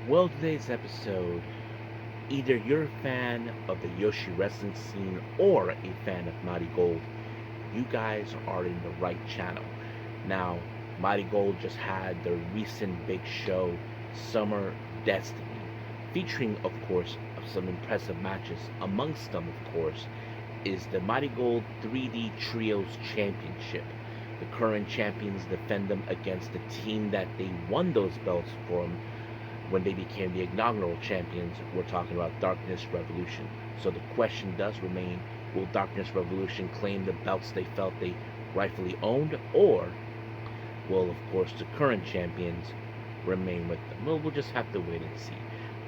Well, today's episode, either you're a fan of the Yoshi wrestling scene or a fan of MARIGOLD, you guys are in the right channel. Now, MARIGOLD just had their recent big show, Summer Destiny, featuring, of course, some impressive matches. Amongst them, of course, is the MARIGOLD 3D Trios Championship. The current champions defend them against the team that they won those belts from when they became the inaugural champions. We're talking about Darkness Revolution. So the question does remain, will Darkness Revolution claim the belts they felt they rightfully owned, or will, of course, the current champions remain with them? Well, we'll just have to wait and see.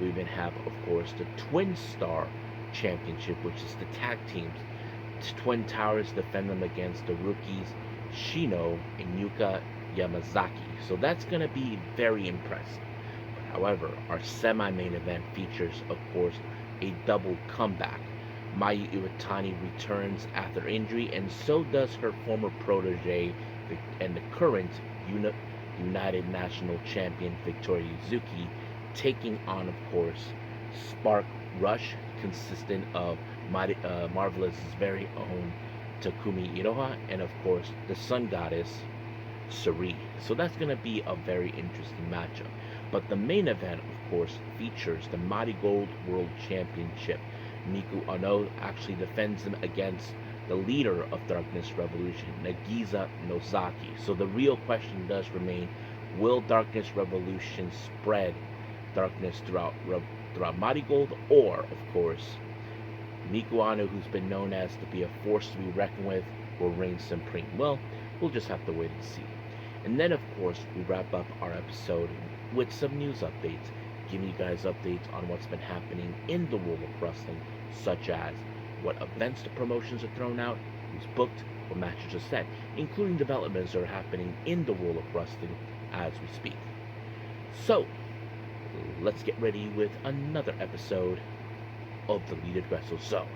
We even have, of course, the Twin Star Championship, which is the tag teams. Twin Towers defend them against the rookies Shino and Yuka Yamazaki. So that's going to be very impressive. However, our semi-main event features, of course, a double comeback. Mayu Iwatani returns after injury, and so does her former protege and the current United National Champion Victoria Yuzuki, taking on, of course, Spark Rush, consistent of Marvelous's very own Takumi Iroha, and of course, the Sun Goddess Suri. So that's going to be a very interesting matchup. But the main event, of course, features the MARIGOLD World Championship. Miku Ono actually defends him against the leader of Darkness Revolution, Nagisa Nozaki. So the real question does remain, will Darkness Revolution spread darkness throughout MARIGOLD, or, of course, Miku Ono, who's been known as to be a force to be reckoned with, will reign supreme? Well, we'll just have to wait and see. And then, of course, we wrap up our episode with some news updates, giving you guys updates on what's been happening in the world of wrestling, such as what events the promotions are thrown out, who's booked, what matches are set, including developments that are happening in the world of wrestling as we speak. So, let's get ready with another episode of the Leaded Wrestle Zone.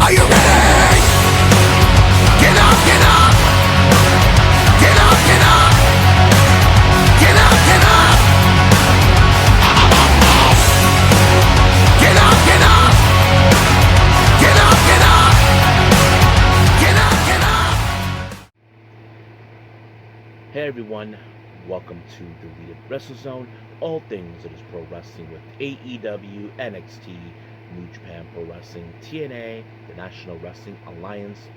Are you ready? Get up, get up! Get up, get up! Get up, get up! Get up, get up! Get up, get up! Get up, get up! Hey everyone, welcome to the Leaded Wrestle Zone, all things that is pro wrestling with AEW, NXT, New Japan Pro Wrestling, TNA, the National Wrestling Alliance,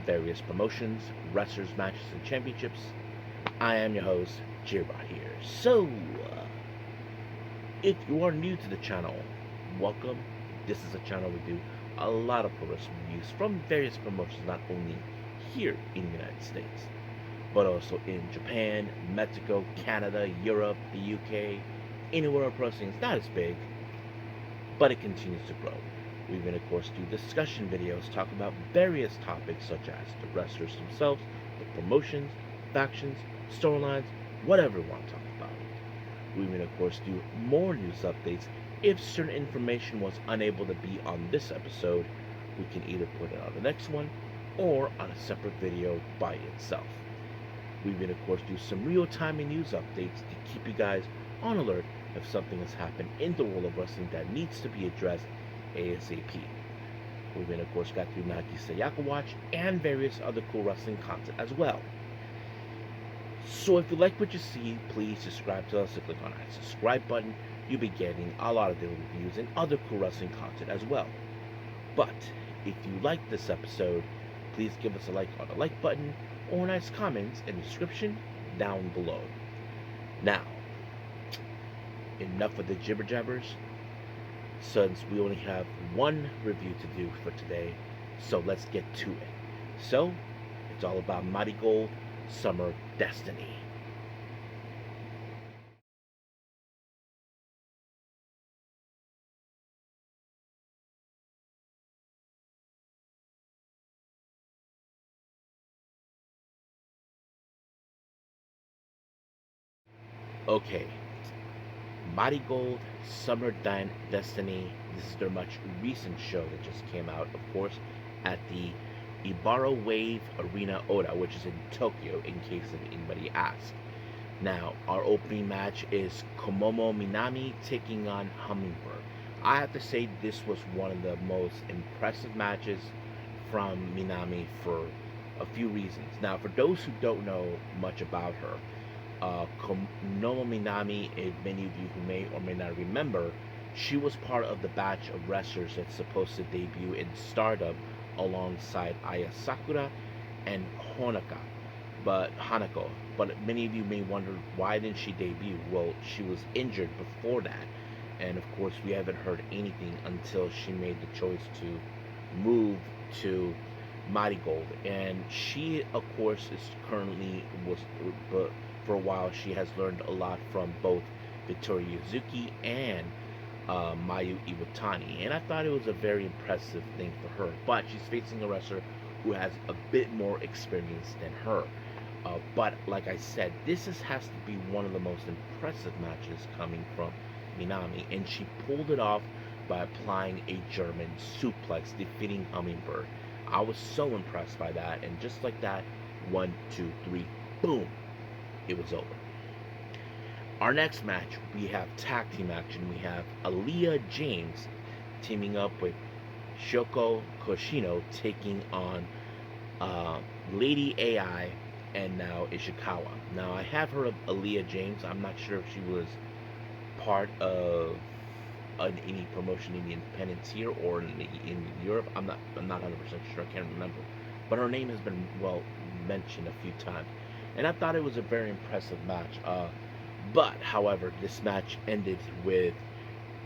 various promotions, wrestlers, matches, and championships. I am your host, J-Rod here. So, if you are new to the channel, welcome. This is a channel we do a lot of pro wrestling reviews from various promotions, not only here in the United States, but also in Japan, Mexico, Canada, Europe, the UK, anywhere where pro wrestling is not as big, but it continues to grow. We even, of course, do discussion videos talking about various topics such as the wrestlers themselves, the promotions, factions, storylines, whatever we want to talk about. We even, of course, do more news updates. If certain information was unable to be on this episode, we can either put it on the next one or on a separate video by itself. We even, of course, do some real-time news updates to keep you guys on alert if something has happened in the world of wrestling that needs to be addressed ASAP. We've been, of course, got the Nagi Sayaka Watch and various other cool wrestling content as well. So if you like what you see, please subscribe to us and click on that subscribe button. You'll be getting a lot of daily reviews and other cool wrestling content as well. But if you like this episode, please give us a like on the like button or nice comments in the description down below. Now, enough of the jibber jabbers, since we only have one review to do for today, so let's get to it. So, it's all about MARIGOLD Summer Destiny. Okay, MARIGOLD Summer Destiny. This is their much recent show that just came out, of course, at the Ibara Wave Arena Ota, which is in Tokyo, in case of anybody asks. Now, our opening match is Komomo Minami taking on Hummingbird. I have to say, this was one of the most impressive matches from Minami for a few reasons. Now, for those who don't know much about her, Komomo Minami, many of you who may or may not remember, she was part of the batch of wrestlers that's supposed to debut in Stardom alongside Aya Sakura and Honaka but Hanako. But many of you may wonder, why didn't she debut? Well, she was injured before that, and of course we haven't heard anything until she made the choice to move to Marigold. And she, of course, is currently was, but for a while she has learned a lot from both Victoria Yuzuki and Mayu Iwatani, and I thought it was a very impressive thing for her. But she's facing a wrestler who has a bit more experience than her. But like I said, has to be one of the most impressive matches coming from Minami, and she pulled it off by applying a German suplex, defeating Hummingbird. I was so impressed by that, and just like that, one, two, three, boom, it was over. Our next match, we have tag team action. We have Aaliyah James teaming up with Shoko Koshino taking on Lady AI and now Ishikawa. Now I have heard of Aaliyah James. I'm not sure if she was part of any promotion in the independents here or in Europe. I'm not 100% sure. I can't remember. But her name has been well mentioned a few times, and I thought it was a very impressive match. But however, this match ended with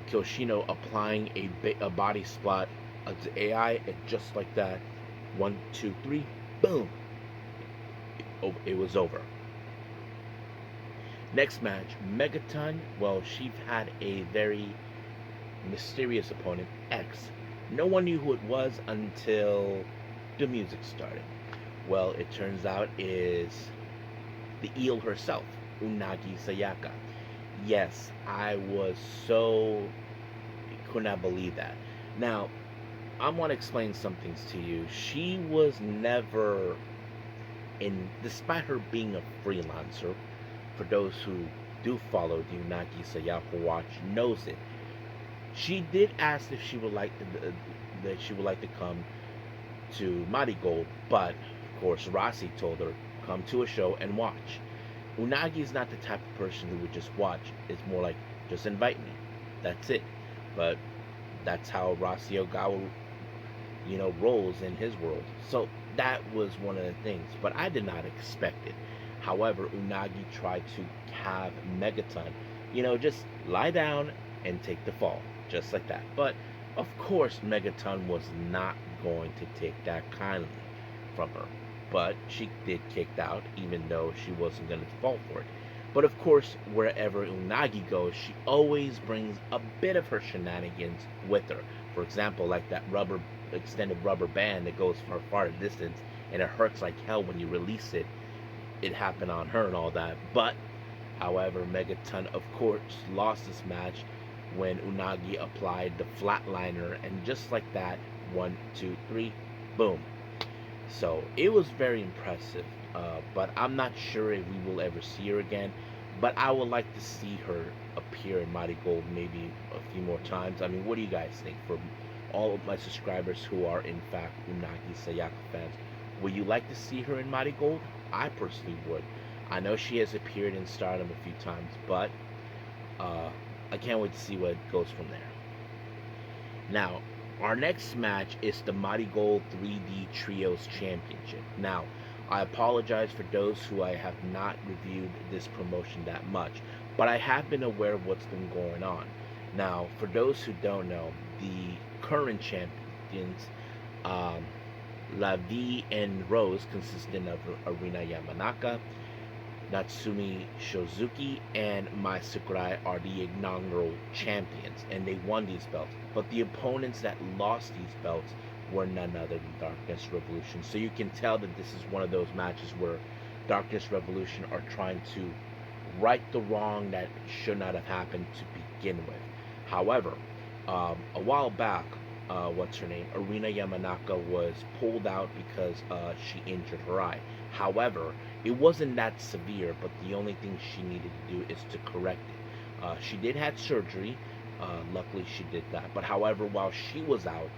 Kyoshino applying a body spot to AI, and just like that, one, two, three, boom, it was over. Next match, Megaton. Well, she had a very mysterious opponent, X. No one knew who it was until the music started. Well, it turns out is the eel herself, Unagi Sayaka. Yes, I was so could not believe that. Now, I want to explain some things to you. She was never despite her being a freelancer, for those who do follow the Unagi Sayaka watch knows it. She did ask if she would like that she would like to come to Marigold, but of course Rossi told her come to a show and watch. Unagi is not the type of person who would just watch. It's more like just invite me. That's it. But that's how Rossi Ogawa, rolls in his world. So that was one of the things. But I did not expect it. However, Unagi tried to have Megaton, just lie down and take the fall, just like that. But of course, Megaton was not going to take that kindly from her. But she did kicked out, even though she wasn't going to fall for it. But of course, wherever Unagi goes, she always brings a bit of her shenanigans with her. For example, like that extended rubber band that goes for a far distance and it hurts like hell when you release it. It happened on her and all that. But, however, Megaton, of course, lost this match when Unagi applied the flatliner, and just like that, one, two, three, boom. So it was very impressive, but I'm not sure if we will ever see her again. But I would like to see her appear in Mighty Gold maybe a few more times. I mean, what do you guys think? For all of my subscribers who are in fact Unagi Sayaka fans, would you like to see her in Mighty Gold? I personally would. I know she has appeared in Stardom a few times, but I can't wait to see what goes from there. Now, our next match is the Mighty Gold 3D Trios Championship. Now, I apologize for those who I have not reviewed this promotion that much, but I have been aware of what's been going on. Now, for those who don't know, the current champions, La Vie and Rose, consisting of Arina Yamanaka, Natsumi Shozuki, and Mai Sakurai, are the inaugural champions, and they won these belts. But the opponents that lost these belts were none other than Darkness Revolution. So you can tell that this is one of those matches where Darkness Revolution are trying to right the wrong that should not have happened to begin with. However, a while back, what's her name, Arina Yamanaka was pulled out because she injured her eye. However, it wasn't that severe, but the only thing she needed to do is to correct it. She did have surgery. Luckily, she did that. But however, while she was out,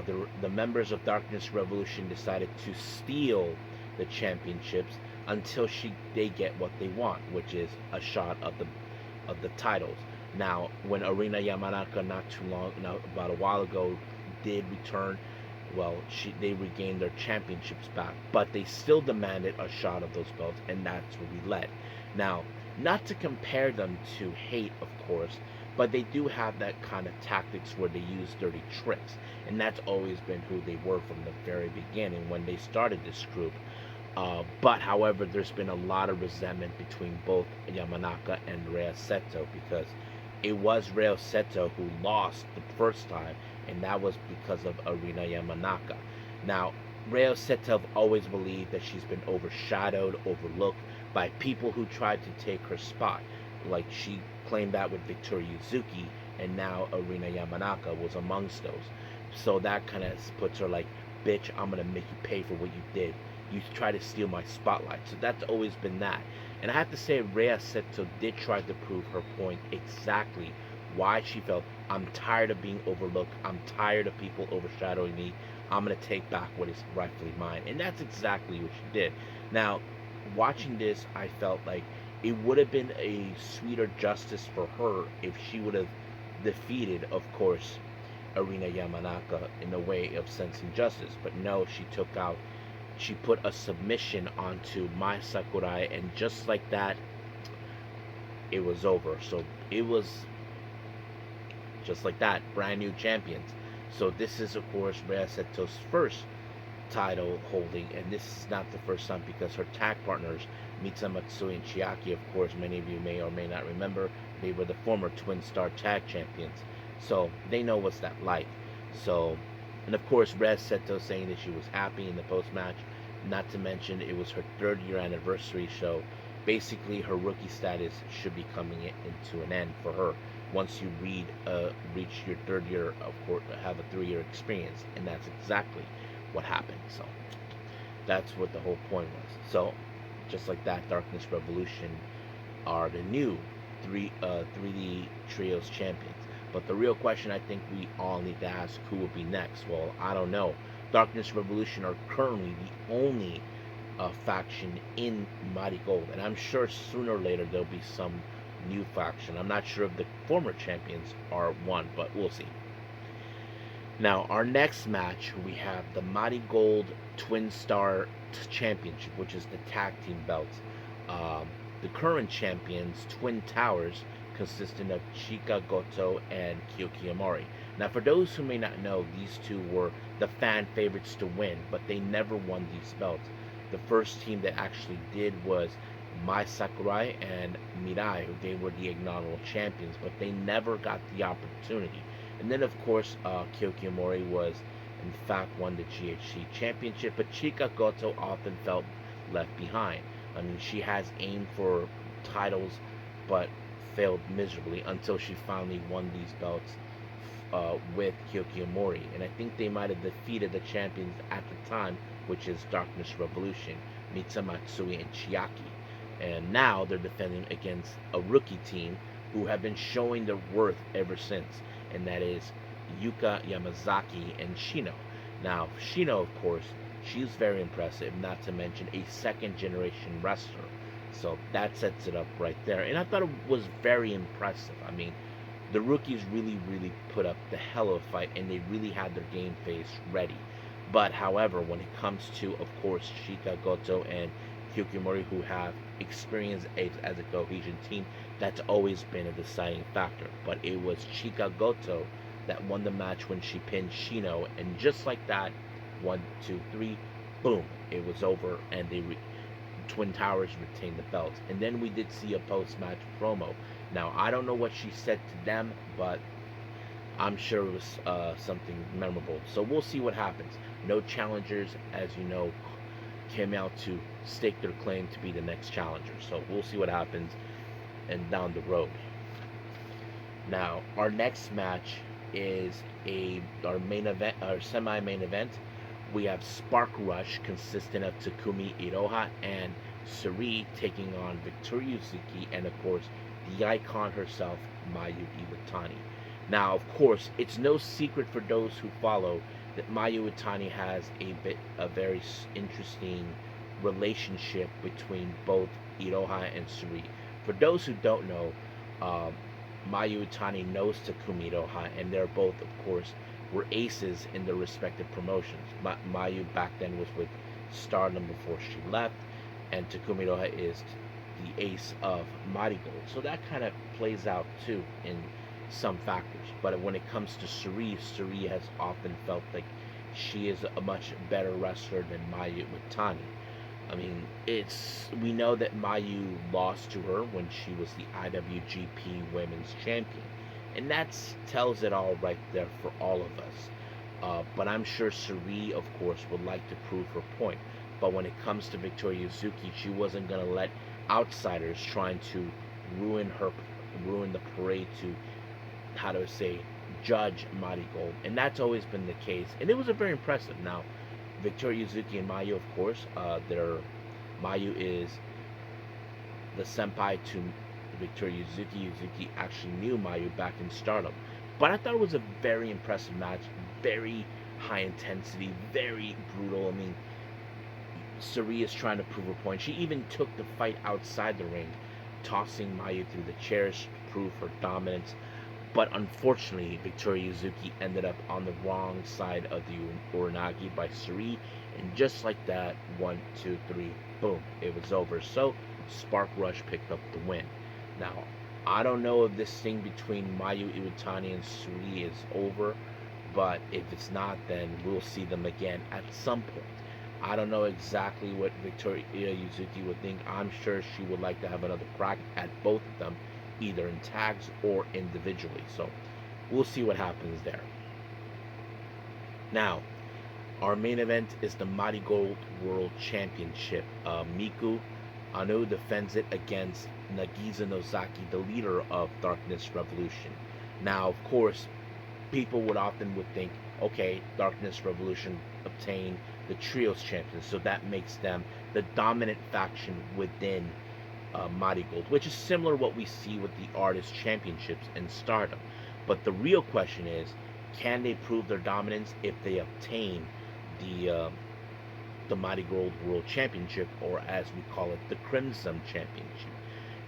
the members of Darkness Revolution decided to steal the championships until they get what they want, which is a shot of the titles. Now, when Arina Yamanaka not too long, now about a while ago, did return, well, they regained their championships back, but they still demanded a shot of those belts, and that's what we let. Now, not to compare them to Hate, of course, but they do have that kind of tactics where they use dirty tricks, and that's always been who they were from the very beginning when they started this group. But however, there's been a lot of resentment between both Yamanaka and Rhea Seto because it was Rhea Seto who lost the first time, and that was because of Arina Yamanaka. Now, Rhea Seto always believed that she's been overshadowed, overlooked by people who tried to take her spot. Like she claimed that with Victoria Yuzuki, and now Arina Yamanaka was amongst those. So that kind of puts her like, bitch, I'm gonna make you pay for what you did. You try to steal my spotlight. So that's always been that. And I have to say, Rhea Seto did try to prove her point exactly why she felt, I'm tired of being overlooked. I'm tired of people overshadowing me. I'm going to take back what is rightfully mine. And that's exactly what she did. Now, watching this, I felt like it would have been a sweeter justice for her if she would have defeated, of course, Arina Yamanaka in a way of sensing justice. But no, she put a submission onto Mai Sakurai, and just like that, it was over. So it was just like that, brand new champions. So this is, of course, Rhea Seto's first title holding, and this is not the first time because her tag partners, Mitsa Matsui and Chiaki, of course, many of you may or may not remember, they were the former Twin Star Tag Champions. So they know what's that like. So, and of course, Rhea Seto saying that she was happy in the post match. Not to mention, it was her 3rd-year anniversary show. Basically, her rookie status should be coming into an end for her once you reach your 3rd year, of course, have a 3-year experience, and that's exactly what happened. So that's what the whole point was. So just like that, Darkness Revolution are the new 3D Trios champions. But the real question I think we all need to ask, who will be next? Well, I don't know. Darkness Revolution are currently the only faction in Marigold, and I'm sure sooner or later there'll be some new faction. I'm not sure if the former champions are one, but we'll see. Now, our next match, we have the Marigold Twin Star Championship, which is the tag team belts. The current champions, Twin Towers, consisting of Chika Goto and Kyoki Amori. Now, for those who may not know, these two were the fan favorites to win, but they never won these belts. The first team that actually did was Mai Sakurai and Mirai, who they were the inaugural champions, but they never got the opportunity. And then, of course, Kyoki Amori was, in fact, won the GHC championship, but Chika Goto often felt left behind. I mean, she has aimed for titles, but failed miserably until she finally won these belts with Kyoki Amori. And I think they might have defeated the champions at the time, which is Darkness Revolution, Mitsa Matsui and Chiaki. And now they're defending against a rookie team who have been showing their worth ever since, and that is Yuka Yamazaki and Shino. Now, Shino, of course, she's very impressive, not to mention a second generation wrestler. So that sets it up right there. And I thought it was very impressive. I mean, the rookies really put up the hell of a fight, and they really had their game face ready. But however, when it comes to, of course, Chika Goto and Kyokimori, who have experience as a cohesion team, that's always been a deciding factor. But it was Chika Goto that won the match when she pinned Shino, and just like that, 1, 2, 3, boom, it was over, and Twin Towers retained the belts. And then we did see a post-match promo. Now, I don't know what she said to them, but I'm sure it was something memorable. So we'll see what happens. No challengers, as you know, came out to stake their claim to be the next challenger. So we'll see what happens and down the road. Now, our next match is our main event, our semi-main event. We have Spark Rush consisting of Takumi Iroha and Suri taking on Victoria Yuzuki and of course the icon herself, Mayu Iwatani. Now, of course, it's no secret for those who follow that Mayu Iwatani has a very interesting relationship between both Iroha and Suri. For those who don't know, um, Mayu Iwatani knows Takumi Iroha, and they're both, of course, were aces in their respective promotions. Mayu back then was with Stardom before she left, and Takumi Iroha is the ace of Marigold. So that kind of plays out too in some factors. But when it comes to Suri, Suri has often felt like she is a much better wrestler than Mayu Iwatani. I mean, we know that Mayu lost to her when she was the IWGP Women's Champion, and that tells it all right there for all of us. But I'm sure Suri, of course, would like to prove her point. But when it comes to Victoria Yuzuki, she wasn't going to let outsiders trying to ruin the parade to, how do I say, judge Marigold, and that's always been the case. And it was a very impressive. Now, Victoria Yuzuki and Mayu, of course, Mayu is the senpai to Victoria Yuzuki. Yuzuki actually knew Mayu back in Stardom, but I thought it was a very impressive match, very high intensity, very brutal. I mean, Suri is trying to prove her point. She even took the fight outside the ring, tossing Mayu through the chairs to prove her dominance. But unfortunately, Victoria Yuzuki ended up on the wrong side of the Uranagi by Suri. And just like that, 1, 2, 3, boom, it was over. So, Spark Rush picked up the win. Now, I don't know if this thing between Mayu Iwatani and Suri is over. But if it's not, then we'll see them again at some point. I don't know exactly what Victoria Yuzuki would think. I'm sure she would like to have another crack at both of them, either in tags or individually. So we'll see what happens there. Now, our main event is the Marigold World Championship. Miku Anu defends it against Nagisa Nozaki, the leader of Darkness Revolution. Now, of course, people would think, okay, Darkness Revolution obtained the Trios champions, so that makes them the dominant faction within Marigold, which is similar to what we see with the Artist Championships in Stardom. But the real question is, can they prove their dominance if they obtain the Marigold World Championship, or as we call it, the Crimson Championship?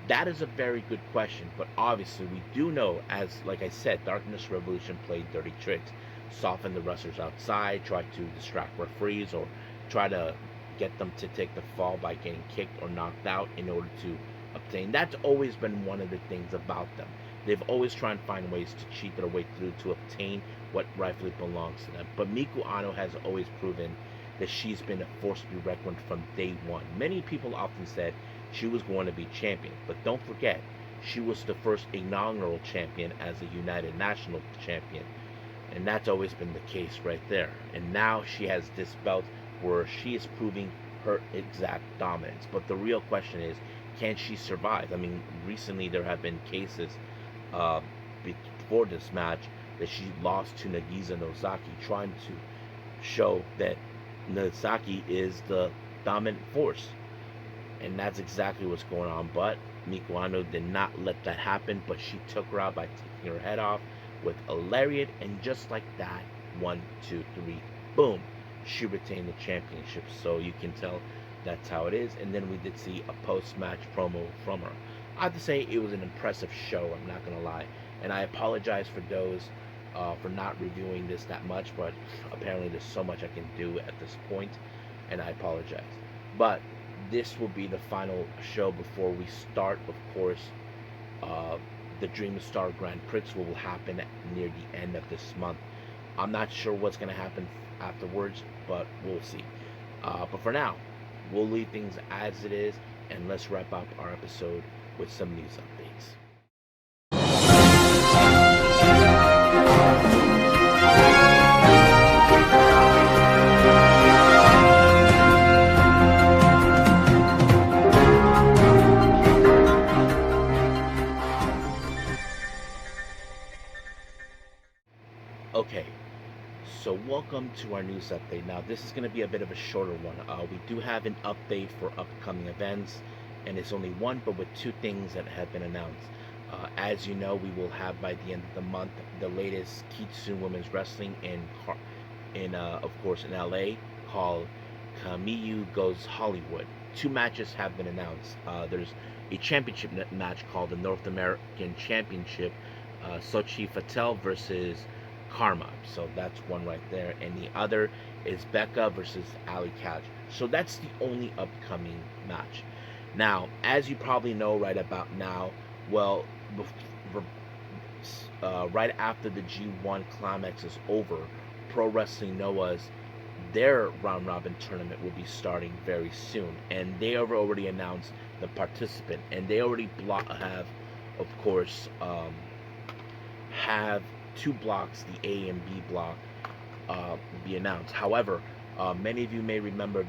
That is a very good question, but obviously we do know, as like I said, Darkness Revolution played dirty tricks, soften the wrestlers outside, try to distract referees, or try to get them to take the fall by getting kicked or knocked out in order to obtain. That's always been one of the things about them. They've always tried to find ways to cheat their way through to obtain what rightfully belongs to them. But Miku Ano has always proven that she's been a force to be reckoned with from day one. Many people often said she was going to be champion, but don't forget, she was the first inaugural champion as a United National champion. And that's always been the case right there. And now she has this belt where she is proving her exact dominance. But the real question is, can she survive? I mean, recently there have been cases before this match that she lost to Nagisa Nozaki, trying to show that Nozaki is the dominant force. And that's exactly what's going on. But Miku Ano did not let that happen, but she took her out by taking her head off with a lariat, and just like that, 1, 2, 3, boom, she retained the championship. So you can tell that's how it is. And then we did see a post-match promo from her. I have to say it was an impressive show, I'm not gonna lie, and I apologize for those for not reviewing this that much, but apparently there's so much I can do at this point, and I apologize. But this will be the final show before we start, of course, the Dream Star Grand Prix will happen near the end of this month. I'm not sure what's going to happen afterwards, but we'll see. But for now, we'll leave things as it is, and let's wrap up our episode with some news updates. Okay, so welcome to our news update. Now, this is going to be a bit of a shorter one. We do have an update for upcoming events, and it's only one, but with two things that have been announced. As you know, we will have by the end of the month the latest Kitsune Women's Wrestling of course, in LA, called Kamiyu Goes Hollywood. Two matches have been announced. There's a championship match called the North American Championship, Sochi Fatel versus Karma. So that's one right there. And the other is Becca versus Ali Couch. So that's the only upcoming match. Now, as you probably know right about now, well, right after the G1 Climax is over, Pro Wrestling Noah's their round robin tournament will be starting very soon, and they have already announced the participant, and they already have, of course, have two blocks, the A and B block, be announced. However, many of you may remember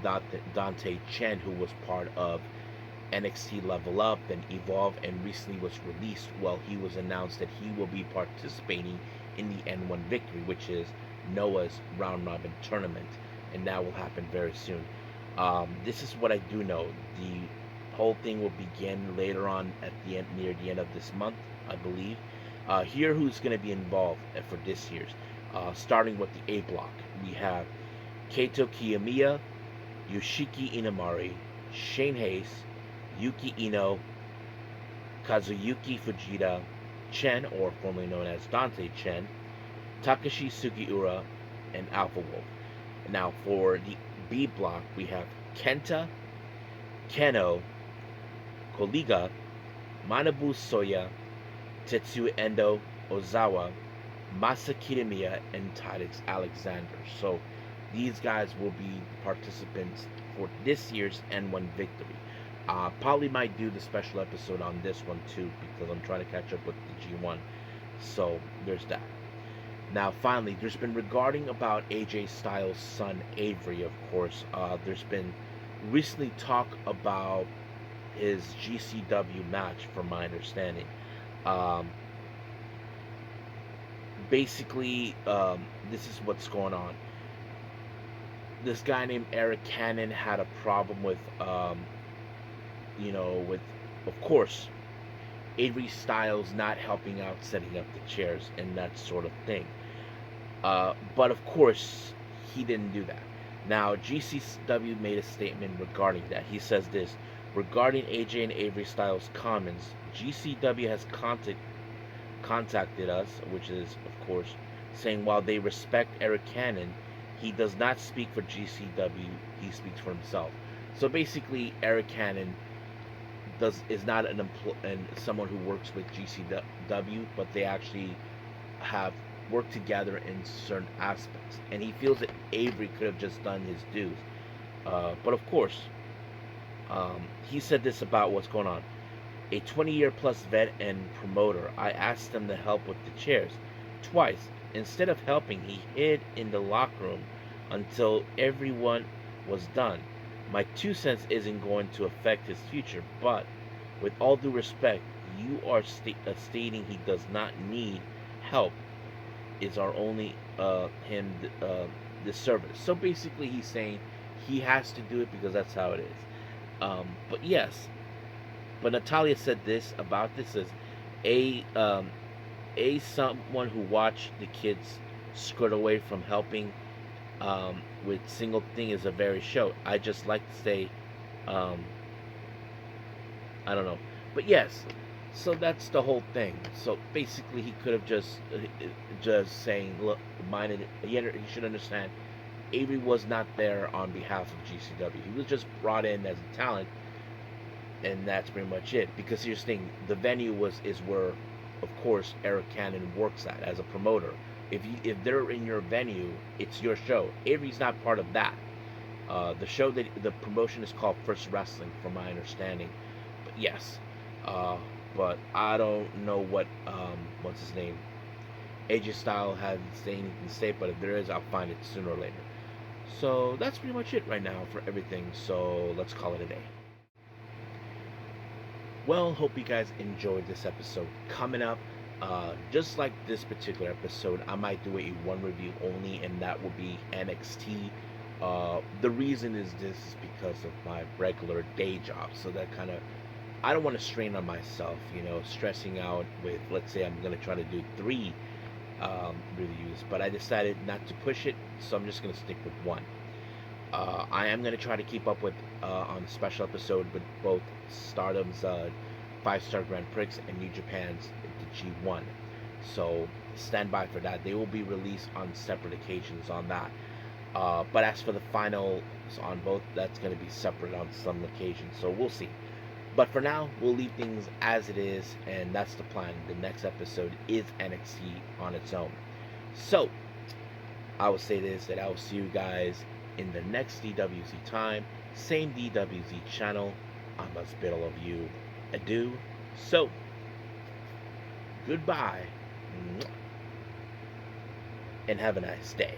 Dante Chen, who was part of NXT Level Up and Evolve and recently was released. Well, he was announced that he will be participating in the N1 Victory, which is Noah's round robin tournament, and that will happen very soon. This is what I do know. The whole thing will begin later on at the end, near the end of this month, I believe. Here, who's going to be involved for this year's? Starting with the A block, we have Kaito Kiyomiya, Yoshiki Inamari, Shane Hayes, Yuki Ino, Kazuyuki Fujita, Chen, or formerly known as Dante Chen, Takashi Sugiura, and Alpha Wolf. Now, for the B block, we have Kenta, Keno, Koliga, Manabu Soya, Tetsuya Endo, Ozawa, Masa Kitamiya, and Titus Alexander. So these guys will be participants for this year's N1 Victory. Probably might do the special episode on this one too, because I'm trying to catch up with the G1. So there's that. Now, finally, there's been regarding about AJ Styles' son Avery. Of course, there's been recently talk about his GCW match, from my understanding. Um, basically, this is what's going on. This guy named Eric Cannon had a problem with, with, of course, Avery Styles not helping out setting up the chairs and that sort of thing. But of course, he didn't do that. Now, GCW made a statement regarding that. He says this: regarding AJ and Avery Styles' comments, GCW has contacted us, which is, of course, saying while they respect Eric Cannon, he does not speak for GCW, he speaks for himself. So basically, Eric Cannon is not someone who works with GCW, but they actually have worked together in certain aspects. And he feels that Avery could have just done his dues. But of course, he said this about what's going on. A 20-year plus vet and promoter, I asked him to help with the chairs twice. Instead of helping, he hid in the locker room until everyone was done. My 2 cents isn't going to affect his future, but with all due respect, you are stating he does not need help. Is our only this service. So basically, he's saying he has to do it because that's how it is. But yes, but Natalia said this about this as a someone who watched the kids skirt away from helping with single thing is a very show. I just like to say, I don't know, but yes. So that's the whole thing. So basically, he could have just saying, look, he should understand. Avery was not there on behalf of GCW. He was just brought in as a talent, and that's pretty much it. Because here's the thing: the venue is where, of course, Eric Cannon works at as a promoter. If they're in your venue, it's your show. Avery's not part of that. The promotion is called First Wrestling, from my understanding. But yes, but I don't know what's his name, AJ Styles has anything to say. But if there is, I'll find it sooner or later. So that's pretty much it right now for everything. So let's call it a day. Well, hope you guys enjoyed this episode. Coming up, Just like this particular episode, I might do a one review only, and that would be NXT. The reason is this is because of my regular day job, so that kind of I don't want to strain on myself, stressing out with, let's say I'm going to try to do three reviews, but I decided not to push it, so I'm just going to stick with one. I am going to try to keep up with on a special episode with both Stardom's 5-star Grand Prix and New Japan's the G1. So stand by for that. They will be released on separate occasions on that. But as for the finals on both, that's going to be separate on some occasions. So we'll see. But for now, we'll leave things as it is, and that's the plan. The next episode is NXT on its own. So, I will say this, that I will see you guys in the next DWZ time. Same DWZ channel. I must bid all of you adieu. So, goodbye, and have a nice day.